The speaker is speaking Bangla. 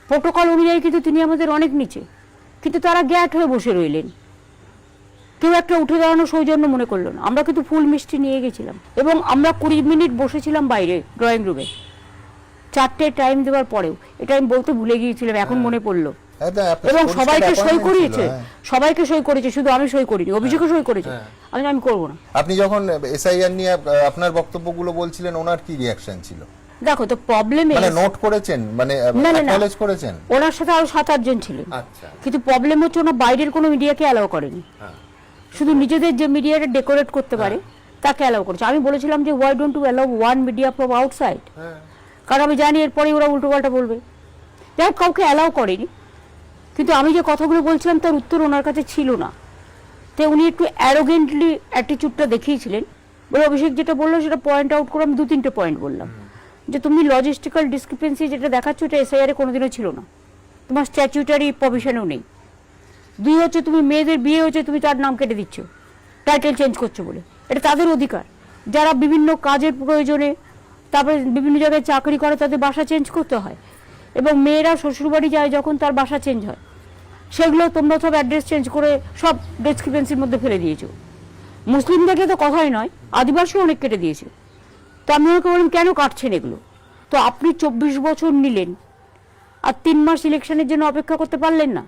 প্রোটোকল অনুযায়ী কিন্তু তিনি আমাদের অনেক নিচে, কিন্তু তারা গ্যাট হয়ে বসে রইলেন। কেউ একটা উঠে দাঁড়ানো সৌজন্য মনে করলো না। আমরা কিন্তু ফুল মিষ্টি নিয়ে গেছিলাম এবং আমরা 20 মিনিট বসেছিলাম বাইরে ড্রয়িং রুমে, 4টে টাইম দেওয়ার পরেও। এটা আমি বলতে ভুলে গিয়েছিলাম, এখন মনে পড়লো। এবং সবাইকে সই করিয়েছে, সবাইকে সই করেছে, শুধু আমি সই করিনি, অভিষেকও সই করেছে। আমি করবো না। আপনি যখন এসআইআর নিয়ে আপনার বক্তব্যগুলো বলছিলেন, ওনার কি রিঅ্যাকশন ছিল? দেখো তো প্রবলেম মানে নোট করেছেন, মানে অ্যাকনলেজ করেছেন? ওনার সাথে আরো 7-8 জন ছিলেন। আচ্ছা। কিন্তু প্রবলেম হচ্ছে ওনা বাইরের কোনো মিডিয়াকে অ্যালাউ করেনি, শুধু নিজেদের যে মিডিয়াটা ডেকোরেট করতে পারে তাকে অ্যালাউ করেছে। আমি বলেছিলাম যে why don't you allow one media from outside, কারণ আমি জানি এরপরে ওরা উল্টোপাল্টা বলবে। যাই হোক, কাউকে অ্যালাউ করেনি। কিন্তু আমি যে কথাগুলো বলছিলাম তার উত্তর ওনার কাছে ছিল না, তাই উনি একটু অ্যারোগেন্টলি অ্যাটিটিউডটা দেখিয়েছিলেন। বলে অভিষেক যেটা বললো সেটা পয়েন্ট আউট করে আমি 2-3টে পয়েন্ট বললাম, যে তুমি লজিস্টিক্যাল ডিসক্রিপেন্সি যেটা দেখাচ্ছ এটা এসআইআর এ কোনোদিনও ছিল না, তোমার স্ট্যাচুটারি প্রভিশনেও নেই। 2 হচ্ছে তুমি মেয়েদের বিয়ে হচ্ছে তুমি তার নাম কেটে দিচ্ছ, টাইটেল চেঞ্জ করছো বলে। এটা তাদের অধিকার, যারা বিভিন্ন কাজের প্রয়োজনে তারপরে বিভিন্ন জায়গায় চাকরি করে তাদের বাসা চেঞ্জ করতে হয়, এবং মেয়েরা শ্বশুরবাড়ি যায় যখন তার বাসা চেঞ্জ হয়, সেগুলো তোমরা সব অ্যাড্রেস চেঞ্জ করে সব ডিসক্রিপেন্সির মধ্যে ফেলে দিয়েছো। মুসলিমদেরকে তো কথাই নয়, আদিবাসীও অনেক কেটে দিয়েছে। তো আমি ওকে বললাম কেন কাটছেন এগুলো? তো আপনি 24 বছর নিলেন আর 3 মাস ইলেকশনের জন্য অপেক্ষা করতে পারলেন না?